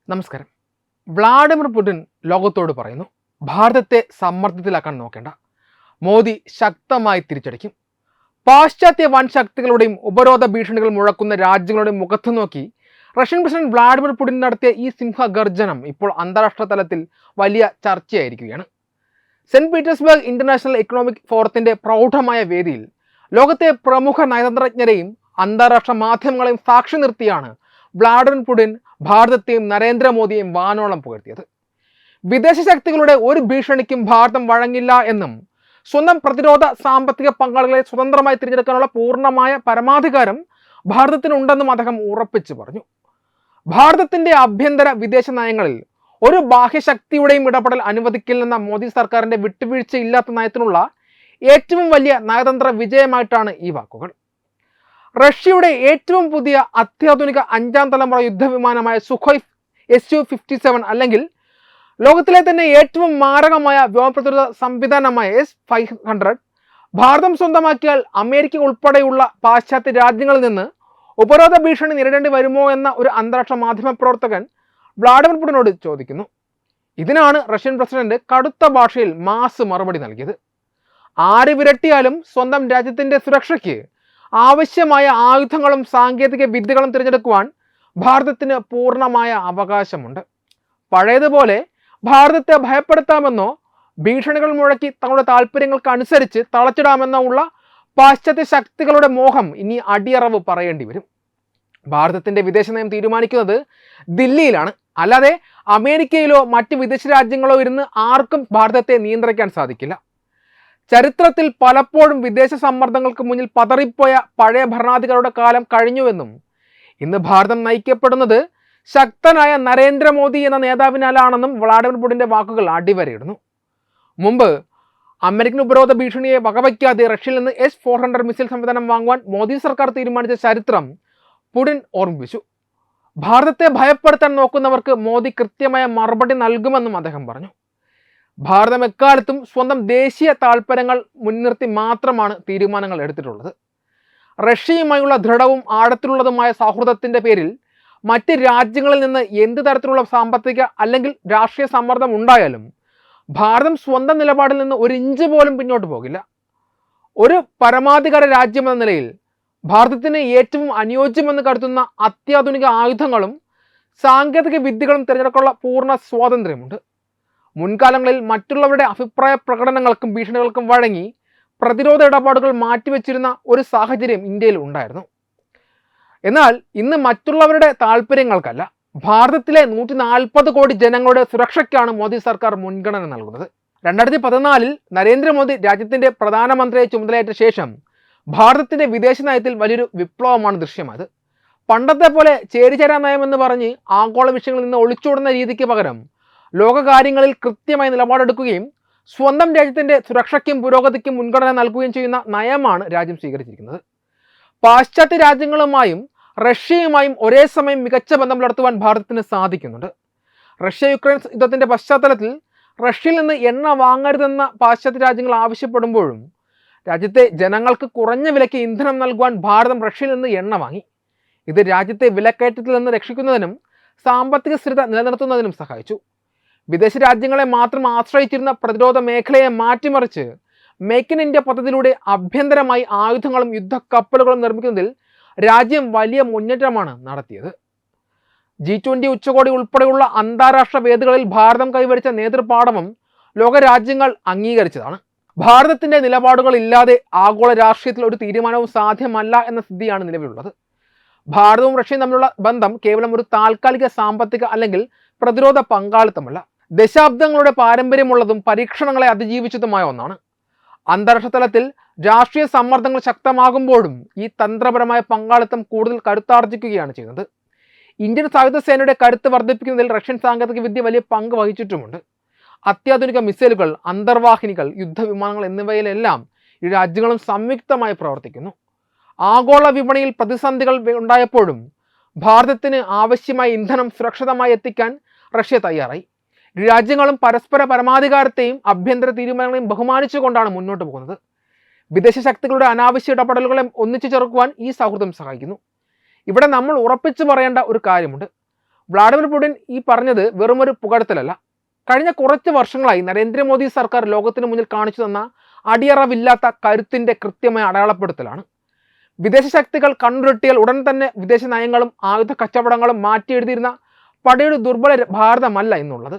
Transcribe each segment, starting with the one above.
നമസ്കാരം. Vladimir Putin ലോകത്തോട് പറയുന്നു, ഭാരതത്തെ സമ്മർദ്ദത്തിലാക്കാൻ നോക്കേണ്ട, മോദി ശക്തമായി തിരിച്ചടിക്കും. പാശ്ചാത്യ വൻ ശക്തികളുടെയും ഉപരോധ ഭീഷണികൾ മുഴക്കുന്ന രാജ്യങ്ങളുടെയും മുഖത്ത് നോക്കി റഷ്യൻ പ്രസിഡന്റ് വ്ളാഡിമിർ പുടിൻ നടത്തിയ ഈ സിംഹഗർജനം ഇപ്പോൾ അന്താരാഷ്ട്ര തലത്തിൽ വലിയ ചർച്ചയായിരിക്കുകയാണ്. സെന്റ് പീറ്റേഴ്സ്ബർഗ് ഇന്റർനാഷണൽ എക്കണോമിക് ഫോറത്തിന്റെ പ്രൗഢമായ വേദിയിൽ ലോകത്തെ പ്രമുഖ നയതന്ത്രജ്ഞരെയും അന്താരാഷ്ട്ര മാധ്യമങ്ങളെയും സാക്ഷി നിർത്തിയാണ് വ്ളാഡിമിർ പുടിൻ ഭാരതത്തെയും നരേന്ദ്രമോദിയെയും വാനോളം പുകഴ്ത്തിയത്. വിദേശ ശക്തികളുടെ ഒരു ഭീഷണിക്കും ഭാരതം വഴങ്ങില്ല എന്നും സ്വന്തം പ്രതിരോധ സാമ്പത്തിക പങ്കാളികളെ സ്വതന്ത്രമായി തിരഞ്ഞെടുക്കാനുള്ള പൂർണ്ണമായ പരമാധികാരം ഭാരതത്തിനുണ്ടെന്നും അദ്ദേഹം ഉറപ്പിച്ചു പറഞ്ഞു. ഭാരതത്തിന്റെ ആഭ്യന്തര വിദേശ നയങ്ങളിൽ ഒരു ബാഹ്യശക്തിയുടെയും ഇടപെടൽ അനുവദിക്കില്ലെന്ന മോദി സർക്കാരിന്റെ വിട്ടുവീഴ്ചയില്ലാത്ത നയത്തിനുള്ള ഏറ്റവും വലിയ നയതന്ത്ര വിജയമായിട്ടാണ് ഈ വാക്കുകൾ. റഷ്യയുടെ ഏറ്റവും പുതിയ അത്യാധുനിക 5ാം തലമുറ യുദ്ധവിമാനമായ സുഖോയ് Su-57 അല്ലെങ്കിൽ ലോകത്തിലെ തന്നെ ഏറ്റവും മാരകമായ വ്യോമപ്രതിരോധ സംവിധാനമായ S-500 ഭാരതം സ്വന്തമാക്കിയാൽ അമേരിക്ക ഉൾപ്പെടെയുള്ള പാശ്ചാത്യ രാജ്യങ്ങളിൽ നിന്ന് ഉപരോധ ഭീഷണി നേരിടേണ്ടി വരുമോ എന്ന ഒരു അന്താരാഷ്ട്ര മാധ്യമ പ്രവർത്തകൻ വ്ളാഡിമിർ പുടിനോട് ചോദിക്കുന്നു. ഇതിനാണ് റഷ്യൻ പ്രസിഡന്റ് കടുത്ത ഭാഷയിൽ മാസ് മറുപടി നൽകിയത്. ആര് വിരട്ടിയാലും സ്വന്തം രാജ്യത്തിന്റെ സുരക്ഷയ്ക്ക് ആവശ്യമായ ആയുധങ്ങളും സാങ്കേതിക വിദ്യകളും തിരഞ്ഞെടുക്കുവാൻ ഭാരതത്തിന് പൂർണ്ണമായ അവകാശമുണ്ട്. പഴയതുപോലെ ഭാരതത്തെ ഭയപ്പെടുത്താമെന്നോ ഭീഷണികൾ മുഴക്കി തങ്ങളുടെ താല്പര്യങ്ങൾക്ക് അനുസരിച്ച് തളച്ചിടാമെന്നോ ഉള്ള പാശ്ചാത്യ ശക്തികളുടെ മോഹം ഇനി അടിയറവ് പറയേണ്ടി വരും. ഭാരതത്തിന്റെ വിദേശ നയം തീരുമാനിക്കുന്നത് ദില്ലിയിലാണ്, അല്ലാതെ അമേരിക്കയിലോ മറ്റ് വിദേശ രാജ്യങ്ങളോ ഇരുന്ന് ആർക്കും ഭാരതത്തെ നിയന്ത്രിക്കാൻ സാധിക്കില്ല. ചരിത്രത്തിൽ പലപ്പോഴും വിദേശ സമ്മർദ്ദങ്ങൾക്ക് മുന്നിൽ പതറിപ്പോയ പഴയ ഭരണാധികാരികളുടെ കാലം കഴിഞ്ഞുവെന്നും ഇന്ന് ഭാരതം നയിക്കപ്പെടുന്നത് ശക്തനായ നരേന്ദ്രമോദി എന്ന നേതാവിനാലാണെന്നും വ്ളാഡിമിർ പുടിന്റെ വാക്കുകൾ അടിവരയിടുന്നു. മുമ്പ് അമേരിക്കൻ ഉപരോധ ഭീഷണിയെ വകവയ്ക്കാതെ റഷ്യയിൽ നിന്ന് S-400 മിസൈൽ സംവിധാനം വാങ്ങുവാൻ മോദി സർക്കാർ തീരുമാനിച്ച ചരിത്രം പുടിൻ ഓർമ്മിപ്പിച്ചു. ഭാരതത്തെ ഭയപ്പെടുത്താൻ നോക്കുന്നവർക്ക് മോദി കൃത്യമായ മറുപടി നൽകുമെന്നും അദ്ദേഹം പറഞ്ഞു. ഭാരതം എക്കാലത്തും സ്വന്തം ദേശീയ താൽപ്പര്യങ്ങൾ മുൻനിർത്തി മാത്രമാണ് തീരുമാനങ്ങൾ എടുത്തിട്ടുള്ളത്. റഷ്യയുമായുള്ള ദൃഢവും ആഴത്തിലുള്ളതുമായ സൗഹൃദത്തിന്റെ പേരിൽ മറ്റ് രാജ്യങ്ങളിൽ നിന്ന് എന്ത് തരത്തിലുള്ള സാമ്പത്തിക അല്ലെങ്കിൽ രാഷ്ട്രീയ സമ്മർദ്ദം ഉണ്ടായാലും ഭാരതം സ്വന്തം നിലപാടിൽ നിന്ന് ഒരു ഇഞ്ച് പോലും പിന്നോട്ട് പോകില്ല. ഒരു പരമാധികാര രാജ്യമെന്ന നിലയിൽ ഭാരതത്തിന് ഏറ്റവും അനുയോജ്യമെന്ന് കരുതുന്ന അത്യാധുനിക ആയുധങ്ങളും സാങ്കേതിക വിദ്യകളും തിരഞ്ഞെടുക്കാനുള്ള പൂർണ്ണ സ്വാതന്ത്ര്യമുണ്ട്. മുൻകാലങ്ങളിൽ മറ്റുള്ളവരുടെ അഭിപ്രായ പ്രകടനങ്ങൾക്കും ഭീഷണികൾക്കും വഴങ്ങി പ്രതിരോധ ഇടപാടുകൾ മാറ്റിവെച്ചിരുന്ന ഒരു സാഹചര്യം ഇന്ത്യയിൽ ഉണ്ടായിരുന്നു. എന്നാൽ ഇന്ന് മറ്റുള്ളവരുടെ താല്പര്യങ്ങൾക്കല്ല, ഭാരതത്തിലെ 140 കോടി ജനങ്ങളുടെ സുരക്ഷയ്ക്കാണ് മോദി സർക്കാർ മുൻഗണന നൽകുന്നത്. 2014 നരേന്ദ്രമോദി രാജ്യത്തിന്റെ പ്രധാനമന്ത്രിയെ ചുമതലയേറ്റ ശേഷം ഭാരതത്തിന്റെ വിദേശ നയത്തിൽ വലിയൊരു വിപ്ലവമാണ് ദൃശ്യമായത്. പണ്ടത്തെ പോലെ ചേരിചേരാ നയമെന്ന് പറഞ്ഞ് ആഗോള വിഷയങ്ങളിൽ നിന്ന് ഒളിച്ചോടുന്ന രീതിക്ക് പകരം ലോകകാര്യങ്ങളിൽ കൃത്യമായി നിലപാടെടുക്കുകയും സ്വന്തം രാജ്യത്തിന്റെ സുരക്ഷയ്ക്കും പുരോഗതിക്കും മുൻഗണന നൽകുകയും ചെയ്യുന്ന നയമാണ് രാജ്യം സ്വീകരിച്ചിരിക്കുന്നത്. പാശ്ചാത്യ രാജ്യങ്ങളുമായും റഷ്യയുമായും ഒരേ സമയം മികച്ച ബന്ധം പുലർത്തുവാൻ ഭാരതത്തിന് സാധിക്കുന്നുണ്ട്. റഷ്യ യുക്രൈൻ യുദ്ധത്തിന്റെ പശ്ചാത്തലത്തിൽ റഷ്യയിൽ നിന്ന് എണ്ണ വാങ്ങരുതെന്ന പാശ്ചാത്യ രാജ്യങ്ങൾ ആവശ്യപ്പെടുമ്പോഴും രാജ്യത്തെ ജനങ്ങൾക്ക് കുറഞ്ഞ വിലയ്ക്ക് ഇന്ധനം നൽകുവാൻ ഭാരതം റഷ്യയിൽ നിന്ന് എണ്ണ വാങ്ങി. ഇത് രാജ്യത്തെ വിലക്കയറ്റത്തിൽ നിന്ന് രക്ഷിക്കുന്നതിനും സാമ്പത്തിക സ്ഥിരത നിലനിർത്തുന്നതിനും സഹായിച്ചു. വിദേശ രാജ്യങ്ങളെ മാത്രം ആശ്രയിച്ചിരുന്ന പ്രതിരോധ മേഖലയെ മാറ്റിമറിച്ച് മേക്ക് ഇൻ ഇന്ത്യ പദ്ധതിയിലൂടെ ആഭ്യന്തരമായി ആയുധങ്ങളും യുദ്ധക്കപ്പലുകളും നിർമ്മിക്കുന്നതിൽ രാജ്യം വലിയ മുന്നേറ്റമാണ് നടത്തിയത്. G20 ഉച്ചകോടി ഉൾപ്പെടെയുള്ള അന്താരാഷ്ട്ര വേദികളിൽ ഭാരതം കൈവരിച്ച നേതൃപാടവം ലോകരാജ്യങ്ങൾ അംഗീകരിച്ചതാണ്. ഭാരതത്തിന്റെ നിലപാടുകൾ ഇല്ലാതെ ആഗോള രാഷ്ട്രീയത്തിൽ ഒരു തീരുമാനവും സാധ്യമല്ല എന്ന സ്ഥിതിയാണ് നിലവിലുള്ളത്. ഭാരതവും റഷ്യയും തമ്മിലുള്ള ബന്ധം കേവലം ഒരു താൽക്കാലിക സാമ്പത്തിക അല്ലെങ്കിൽ പ്രതിരോധ പങ്കാളിത്തമല്ല, ദശാബ്ദങ്ങളുടെ പാരമ്പര്യമുള്ളതും പരീക്ഷണങ്ങളെ അതിജീവിച്ചതുമായ ഒന്നാണ്. അന്താരാഷ്ട്ര തലത്തിൽ രാഷ്ട്രീയ സമ്മർദ്ദങ്ങൾ ശക്തമാകുമ്പോഴും ഈ തന്ത്രപരമായ പങ്കാളിത്തം കൂടുതൽ കരുത്താർജിക്കുകയാണ് ചെയ്യുന്നത്. ഇന്ത്യൻ സായുധ സേനയുടെ കരുത്ത് വർദ്ധിപ്പിക്കുന്നതിൽ റഷ്യൻ സാങ്കേതിക വിദ്യ വലിയ പങ്ക് വഹിച്ചിട്ടുമുണ്ട്. അത്യാധുനിക മിസൈലുകൾ, അന്തർവാഹിനികൾ, യുദ്ധവിമാനങ്ങൾ എന്നിവയിലെല്ലാം ഈ രാജ്യങ്ങളും സംയുക്തമായി പ്രവർത്തിക്കുന്നു. ആഗോള വിപണിയിൽ പ്രതിസന്ധികൾ ഉണ്ടായപ്പോഴും ഭാരതത്തിന് ആവശ്യമായ ഇന്ധനം സുരക്ഷിതമായി എത്തിക്കാൻ റഷ്യ തയ്യാറായി. രാജ്യങ്ങളും പരസ്പര പരമാധികാരത്തെയും ആഭ്യന്തര തീരുമാനങ്ങളെയും ബഹുമാനിച്ചുകൊണ്ടാണ് മുന്നോട്ട് പോകുന്നത്. വിദേശ ശക്തികളുടെ അനാവശ്യ ഇടപെടലുകളെ ഒന്നിച്ചു ചെറുക്കുവാൻ ഈ സൗഹൃദം സഹായിക്കുന്നു. ഇവിടെ നമ്മൾ ഉറപ്പിച്ചു പറയേണ്ട ഒരു കാര്യമുണ്ട്. വ്ളാഡിമിർ പുടിൻ ഈ പറഞ്ഞത് വെറുമൊരു പുകഴ്ത്തലല്ല. കഴിഞ്ഞ കുറച്ച് വർഷങ്ങളായി നരേന്ദ്രമോദി സർക്കാർ ലോകത്തിന് മുന്നിൽ കാണിച്ചു തന്ന അടിയറവില്ലാത്ത കരുത്തിന്റെ കൃത്യമായ അടയാളപ്പെടുത്തലാണ്. വിദേശ ശക്തികൾ കണ്ണുരുട്ടിയാൽ ഉടൻ തന്നെ വിദേശ നയങ്ങളും ആയുധ കച്ചവടങ്ങളും മാറ്റിയെഴുതിയിരുന്ന പടയുടെ ദുർബല ഭാരതമല്ല എന്നുള്ളത്.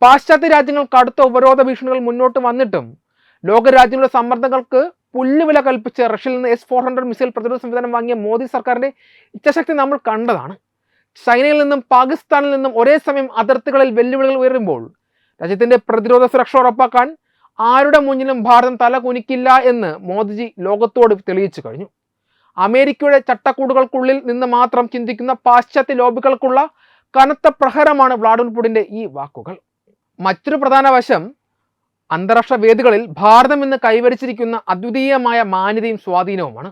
പാശ്ചാത്യ രാജ്യങ്ങൾ കടുത്ത ഉപരോധ ഭീഷണികൾ മുന്നോട്ട് വന്നിട്ടും ലോകരാജ്യങ്ങളുടെ സമ്മർദ്ദങ്ങൾക്ക് പുല്ലുവില കൽപ്പിച്ച് റഷ്യയിൽ നിന്ന് S-400 മിസൈൽ പ്രതിരോധ സംവിധാനം വാങ്ങിയ മോദി സർക്കാരിന്റെ ഇച്ഛാശക്തി നമ്മൾ കണ്ടതാണ്. ചൈനയിൽ നിന്നും പാകിസ്ഥാനിൽ നിന്നും ഒരേ സമയം അതിർത്തികളിൽ വെല്ലുവിളികൾ ഉയരുമ്പോൾ രാജ്യത്തിന്റെ പ്രതിരോധ സുരക്ഷ ഉറപ്പാക്കാൻ ആരുടെ മുന്നിലും ഭാരതം തല കുനിക്കില്ല എന്ന് മോദിജി ലോകത്തോട് തെളിയിച്ചു കഴിഞ്ഞു. അമേരിക്കയുടെ ചട്ടക്കൂടുകൾക്കുള്ളിൽ നിന്ന് മാത്രം ചിന്തിക്കുന്ന പാശ്ചാത്യ ലോബികൾക്കുള്ള കനത്ത പ്രഹരമാണ് വ്ളാഡിമിർ പുടിന്റെ ഈ വാക്കുകൾ. മറ്റൊരു പ്രധാന വശം അന്താരാഷ്ട്ര വേദികളിൽ ഭാരതം ഇന്ന് കൈവരിച്ചിരിക്കുന്ന അദ്വിതീയമായ മാന്യതയും സ്വാധീനവുമാണ്.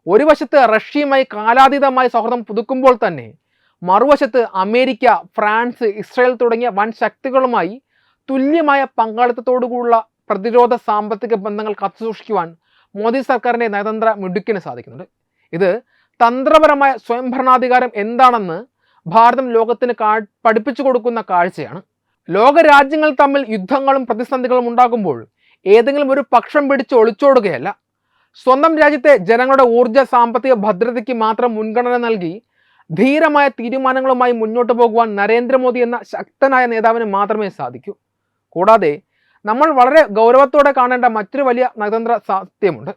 ഒരു വശത്ത് റഷ്യയുമായി കാലാതീതമായ സൗഹൃദം പുതുക്കുമ്പോൾ തന്നെ മറുവശത്ത് അമേരിക്ക, ഫ്രാൻസ്, ഇസ്രായേൽ തുടങ്ങിയ വൻ ശക്തികളുമായി തുല്യമായ പങ്കാളിത്തത്തോടുകൂടിയുള്ള പ്രതിരോധ സാമ്പത്തിക ബന്ധങ്ങൾ കാത്തുസൂക്ഷിക്കുവാൻ മോദി സർക്കാരിൻ്റെ നയതന്ത്ര മിടുക്കിന് സാധിക്കുന്നുണ്ട്. ഇത് തന്ത്രപരമായ സ്വയംഭരണാധികാരം എന്താണെന്ന് ഭാരതം ലോകത്തിന് പഠിപ്പിച്ചു കൊടുക്കുന്ന കാഴ്ചയാണ്. ലോകരാജ്യങ്ങൾ തമ്മിൽ യുദ്ധങ്ങളും പ്രതിസന്ധികളും ഉണ്ടാകുമ്പോൾ ഏതെങ്കിലും ഒരു പക്ഷം പിടിച്ച് ഒളിച്ചോടുകയല്ല. സ്വന്തം രാജ്യത്തെ ജനങ്ങളുടെ ഊർജ്ജ സാമ്പത്തിക ഭദ്രതയ്ക്ക് മാത്രം മുൻഗണന നൽകി ധീരമായ തീരുമാനങ്ങളുമായി മുന്നോട്ട് പോകുവാൻ നരേന്ദ്രമോദി എന്ന ശക്തനായ നേതാവിന് മാത്രമേ സാധിക്കൂ. കൂടാതെ നമ്മൾ വളരെ ഗൗരവത്തോടെ കാണേണ്ട മറ്റൊരു വലിയ നയതന്ത്ര സത്യമുണ്ട്.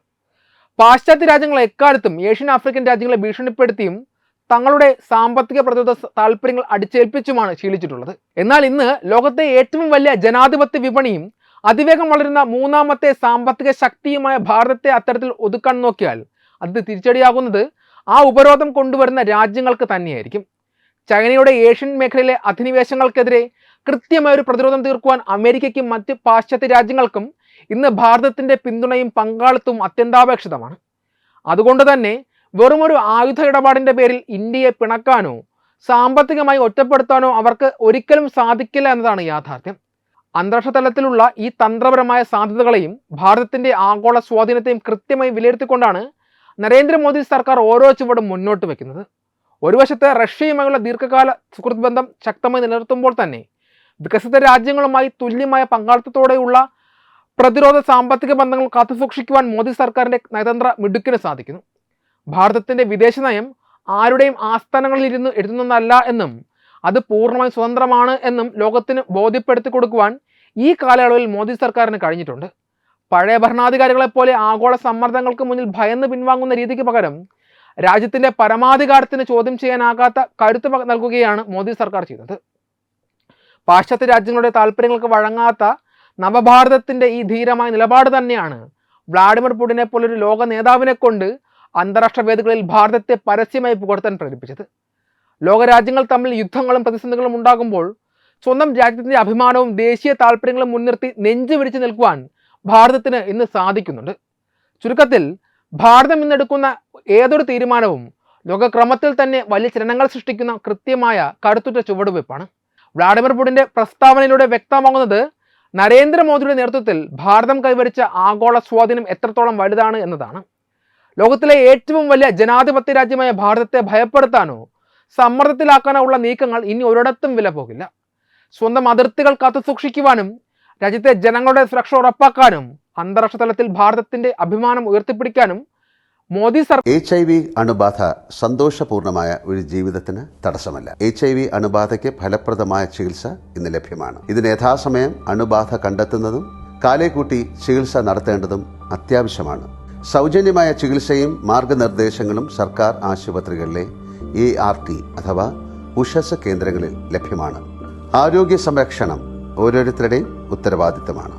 പാശ്ചാത്യ രാജ്യങ്ങൾ എക്കാലത്തും ഏഷ്യൻ ആഫ്രിക്കൻ രാജ്യങ്ങളെ ഭീഷണിപ്പെടുത്തിയും തങ്ങളുടെ സാമ്പത്തിക പ്രതിരോധ താല്പര്യങ്ങൾ അടിച്ചേൽപ്പിച്ചുമാണ് ശീലിച്ചിട്ടുള്ളത്. എന്നാൽ ഇന്ന് ലോകത്തെ ഏറ്റവും വലിയ ജനാധിപത്യ വിപണിയും അതിവേഗം വളരുന്ന മൂന്നാമത്തെ സാമ്പത്തിക ശക്തിയുമായ ഭാരതത്തെ അത്തരത്തിൽ ഒതുക്കാൻ നോക്കിയാൽ അത് തിരിച്ചടിയാകുന്നത് ആ ഉപരോധം കൊണ്ടുവരുന്ന രാജ്യങ്ങൾക്ക് തന്നെയായിരിക്കും. ചൈനയുടെ ഏഷ്യൻ മേഖലയിലെ അധിനിവേശങ്ങൾക്കെതിരെ കൃത്യമായ ഒരു പ്രതിരോധം തീർക്കുവാൻ അമേരിക്കയ്ക്കും മറ്റ് പാശ്ചാത്യ രാജ്യങ്ങൾക്കും ഇന്ന് ഭാരതത്തിന്റെ പിന്തുണയും പങ്കാളിത്തവും അത്യന്താപേക്ഷിതമാണ്. അതുകൊണ്ട് തന്നെ വെറുമൊരു ആയുധ ഇടപാടിന്റെ പേരിൽ ഇന്ത്യയെ പിണക്കാനോ സാമ്പത്തികമായി ഒറ്റപ്പെടുത്താനോ അവർക്ക് ഒരിക്കലും സാധിക്കില്ല എന്നതാണ് യാഥാർത്ഥ്യം. അന്താരാഷ്ട്ര തലത്തിലുള്ള ഈ തന്ത്രപരമായ സാധ്യതകളെയും ഭാരതത്തിന്റെ ആഗോള സ്വാധീനത്തെയും കൃത്യമായി വിലയിരുത്തിക്കൊണ്ടാണ് നരേന്ദ്രമോദി സർക്കാർ ഓരോ ചുവടും മുന്നോട്ട് വയ്ക്കുന്നത്. ഒരു വശത്ത് റഷ്യയുമായുള്ള ദീർഘകാല സുഹൃത്ത് ബന്ധം ശക്തമായി നിലനിർത്തുമ്പോൾ തന്നെ വികസിത രാജ്യങ്ങളുമായി തുല്യമായ പങ്കാളിത്തത്തോടെയുള്ള പ്രതിരോധ സാമ്പത്തിക ബന്ധങ്ങൾ കാത്തുസൂക്ഷിക്കുവാൻ മോദി സർക്കാരിന്റെ നയതന്ത്ര മിടുക്കിന് സാധിക്കുന്നു. ഭാരതത്തിന്റെ വിദേശ നയം ആരുടെയും ആസ്ഥാനങ്ങളിൽ ഇരുന്ന് എഴുതുന്നതല്ല എന്നും അത് പൂർണ്ണമായും സ്വതന്ത്രമാണ് എന്നും ലോകത്തിന് ബോധ്യപ്പെടുത്തി കൊടുക്കുവാൻ ഈ കാലയളവിൽ മോദി സർക്കാരിന് കഴിഞ്ഞിട്ടുണ്ട്. പഴയ ഭരണാധികാരികളെപ്പോലെ ആഗോള സമ്മർദ്ദങ്ങൾക്ക് മുന്നിൽ ഭയന്ന് പിൻവാങ്ങുന്ന രീതിക്ക് പകരം രാജ്യത്തിന്റെ പരമാധികാരത്തിന് ചോദ്യം ചെയ്യാനാകാത്ത കരുത്ത് നൽകുകയാണ് മോദി സർക്കാർ ചെയ്തത്. പാശ്ചാത്യ രാജ്യങ്ങളുടെ താല്പര്യങ്ങൾക്ക് വഴങ്ങാത്ത നവഭാരതത്തിന്റെ ഈ ധീരമായ നിലപാട് തന്നെയാണ് വ്ളാഡിമിർ പുടിനെ പോലൊരു ലോക നേതാവിനെ കൊണ്ട് അന്താരാഷ്ട്ര വേദികളിൽ ഭാരതത്തെ പരസ്യമായി പുകഴ്ത്താൻ പ്രേരിപ്പിച്ചത്. ലോകരാജ്യങ്ങൾ തമ്മിൽ യുദ്ധങ്ങളും പ്രതിസന്ധികളും ഉണ്ടാകുമ്പോൾ സ്വന്തം രാജ്യത്തിന്റെ അഭിമാനവും ദേശീയ താല്പര്യങ്ങളും മുൻനിർത്തി നെഞ്ചു വിരിച്ചു നിൽക്കുവാൻ ഭാരതത്തിന് ഇന്ന് സാധിക്കുന്നുണ്ട്. ചുരുക്കത്തിൽ ഭാരതം ഇന്നെടുക്കുന്ന ഏതൊരു തീരുമാനവും ലോകക്രമത്തിൽ തന്നെ വലിയ ചലനങ്ങൾ സൃഷ്ടിക്കുന്ന കൃത്യമായ കരുത്തുറ്റ ചുവടുവയ്പ്പാണ്. വ്ളാഡിമിർ പുടിന്റെ പ്രസ്താവനയിലൂടെ വ്യക്തമാകുന്നത് നരേന്ദ്രമോദിയുടെ നേതൃത്വത്തിൽ ഭാരതം കൈവരിച്ച ആഗോള സ്വാധീനം എത്രത്തോളം വലുതാണ് എന്നതാണ്. ലോകത്തിലെ ഏറ്റവും വലിയ ജനാധിപത്യ രാജ്യമായ ഭാരതത്തെ ഭയപ്പെടുത്താനോ സമ്മർദ്ദത്തിലാക്കാനോ ഉള്ള നീക്കങ്ങൾ ഇനി ഒരിടത്തും വില പോകില്ല. സ്വന്തം അതിർത്തികൾ കാത്തുസൂക്ഷിക്കുവാനും രാജ്യത്തെ ജനങ്ങളുടെ സുരക്ഷ ഉറപ്പാക്കാനും അന്താരാഷ്ട്ര തലത്തിൽ ഭാരതത്തിന്റെ അഭിമാനം ഉയർത്തിപ്പിടിക്കാനും മോദി സർക്കാർ HIV അണുബാധ സന്തോഷപൂർണമായ ഒരു ജീവിതത്തിന് തടസ്സമല്ല. HIV അണുബാധയ്ക്ക് ഫലപ്രദമായ ചികിത്സ ഇന്ന് ലഭ്യമാണ്. ഇതിന് യഥാസമയം അണുബാധ കണ്ടെത്തുന്നതും കാലേക്കൂട്ടി ചികിത്സ നടത്തേണ്ടതും അത്യാവശ്യമാണ്. സൗജന്യമായ ചികിത്സയും മാർഗനിർദ്ദേശങ്ങളും സർക്കാർ ആശുപത്രികളിലെ ART അഥവാ ഉഷസ് കേന്ദ്രങ്ങളിൽ ലഭ്യമാണ്. ആരോഗ്യ സംരക്ഷണം ഓരോരുത്തരുടെയും ഉത്തരവാദിത്തമാണ്.